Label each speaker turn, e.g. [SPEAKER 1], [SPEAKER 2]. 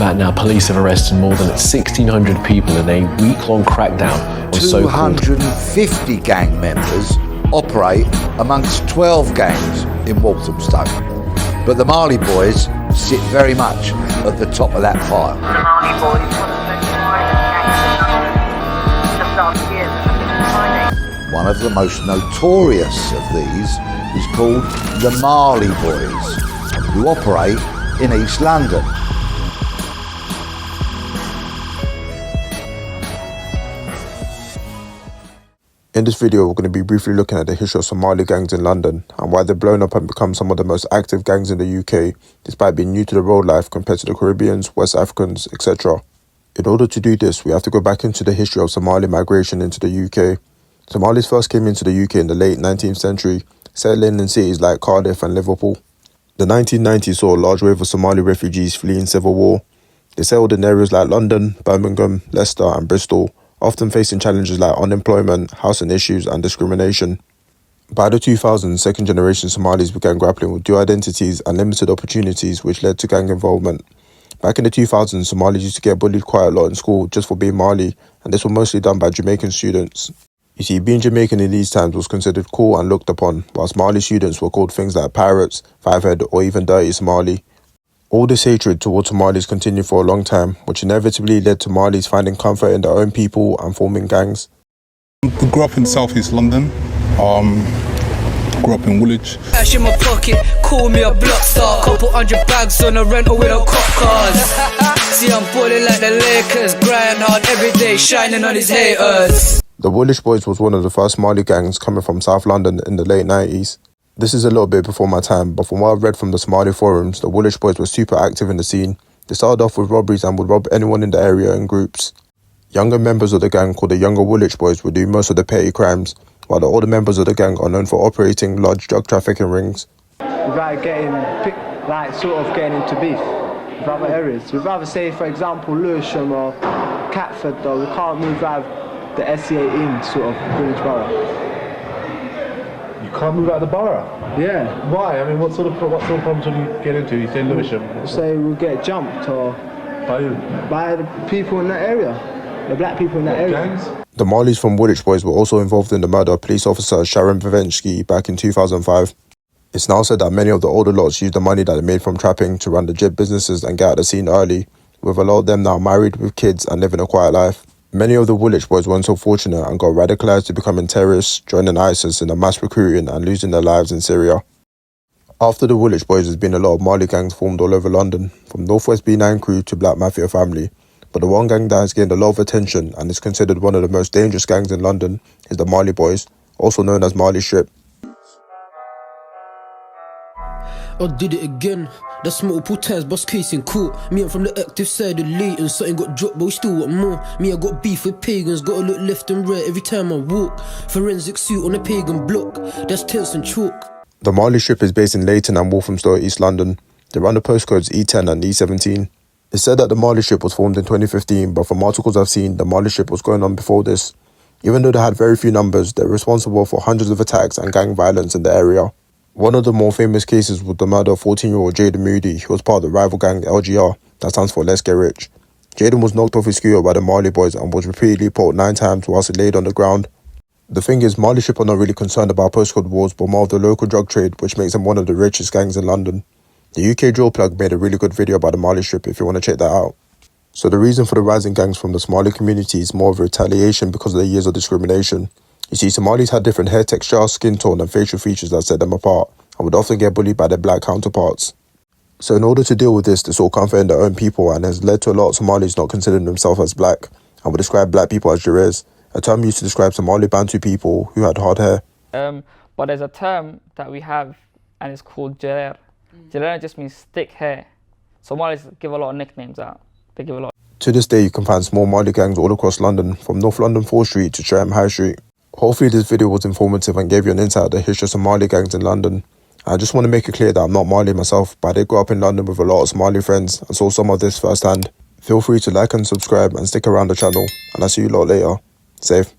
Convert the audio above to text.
[SPEAKER 1] that now, police have arrested more than 1,600 people in a week-long crackdown on so-called
[SPEAKER 2] 250 gang members operate amongst 12 gangs in Walthamstow. But the Mali Boys sit very much at the top of that pile.
[SPEAKER 3] The Mali Boys, one of the most violent gangs in London, just last year.
[SPEAKER 2] One of the most notorious of these is called the Mali Boys, who operate in East London.
[SPEAKER 4] In this video, we're going to be briefly looking at the history of Somali gangs in London and why they've blown up and become some of the most active gangs in the UK, despite being new to the road life compared to the Caribbeans, West Africans, etc. In order to do this, we have to go back into the history of Somali migration into the UK. Somalis first came into the UK in the late 19th century, settling in cities like Cardiff and Liverpool. The 1990s saw a large wave of Somali refugees fleeing civil war. They settled in areas like London, Birmingham, Leicester and Bristol, often facing challenges like unemployment, housing issues and discrimination. By the 2000s, second-generation Somalis began grappling with dual identities and limited opportunities, which led to gang involvement. Back in the 2000s, Somalis used to get bullied quite a lot in school just for being Mali, and this was mostly done by Jamaican students. You see, being Jamaican in these times was considered cool and looked upon, whilst Mali students were called things like pirates, fivehead or even dirty Somali. All this hatred towards Somalis continued for a long time, which inevitably led to Malis finding comfort in their own people and forming gangs.
[SPEAKER 5] I grew up in southeast London, grew up in Woolwich.
[SPEAKER 6] Cash in my pocket, call me a block star. Couple hundred bags on a rental with no cop cars. See, I'm balling like the Lakers, grind hard every day, shining on his haters.
[SPEAKER 4] The Woolwich Boys was one of the first Mali gangs coming from South London in the late 90s. This is a little bit before my time, but from what I've read from the Somali forums, the Woolwich Boys were super active in the scene. They started off with robberies and would rob anyone in the area in groups. Younger members of the gang, called the younger Woolwich Boys, would do most of the petty crimes, while the older members of the gang are known for operating large drug trafficking rings.
[SPEAKER 7] Without getting into beef with other areas. We'd rather say, for example, Lewisham or Catford, though, we can't move out the SE18 sort of Woolwich Borough.
[SPEAKER 8] You can't move out of the borough?
[SPEAKER 7] Yeah.
[SPEAKER 8] Why? I mean, what sort of problems will you get into? You say Lewisham?
[SPEAKER 7] Say we'll get jumped or...
[SPEAKER 8] By who?
[SPEAKER 7] By the people in that area. The black people in that area.
[SPEAKER 8] Gangs?
[SPEAKER 4] The Malis from Woolwich Boys were also involved in the murder of police officer Sharon Vivensky back in 2005. It's now said that many of the older lots used the money that they made from trapping to run legit businesses and get out of the scene early, with a lot of them now married with kids and living a quiet life. Many of the Woolwich Boys weren't so fortunate and got radicalised to becoming terrorists, joining ISIS in a mass recruiting and losing their lives in Syria. After the Woolwich Boys, there's been a lot of Mali gangs formed all over London, from Northwest B9 crew to Black Mafia family. But the one gang that has gained a lot of attention and is considered one of the most dangerous gangs in London is the Mali Boys, also known as Malistrip.
[SPEAKER 6] I did it again. That's multiple times, boss case in court. Me, I'm from the active side of latent. Something got dropped, but we still want more. Me, I got beef with pagans. Gotta look left and right every time I walk. Forensic suit on a pagan block. That's tense and chalk.
[SPEAKER 4] The Malistrip is based in Leyton and Walthamstow, East London. They run the postcodes E10 and E17. It's said that the Malistrip was formed in 2015, but from articles I've seen, the Malistrip was going on before this. Even though they had very few numbers, they're responsible for hundreds of attacks and gang violence in the area. One of the more famous cases was the murder of 14-year-old Jaden Moody, who was part of the rival gang LGR, that stands for Let's Get Rich. Jaden was knocked off his scooter by the Mali Boys and was repeatedly poked 9 times whilst he laid on the ground. The thing is, Malistrip are not really concerned about postcode wars, but more of the local drug trade, which makes them one of the richest gangs in London. The UK Drill Plug made a really good video about the Malistrip if you want to check that out. So the reason for the rising gangs from the Somali community is more of a retaliation because of the years of discrimination. You see, Somalis had different hair texture, skin tone and facial features that set them apart, and would often get bullied by their black counterparts. So in order to deal with this, they sought comfort in their own people and has led to a lot of Somalis not considering themselves as black, and would describe black people as Jerez, a term used to describe Somali Bantu people who had hard hair.
[SPEAKER 9] But there's a term that we have, and it's called Jerer. Jerer just means thick hair. Somalis give a lot of nicknames out. They give a lot.
[SPEAKER 4] To this day, you can find small Mali gangs all across London, from North London 4th Street to Chatham High Street. Hopefully this video was informative and gave you an insight of the history of Somali gangs in London. I just want to make it clear that I'm not Mali myself, but I did grow up in London with a lot of Somali friends and saw some of this firsthand. Feel free to like and subscribe and stick around the channel, and I'll see you lot later. Safe.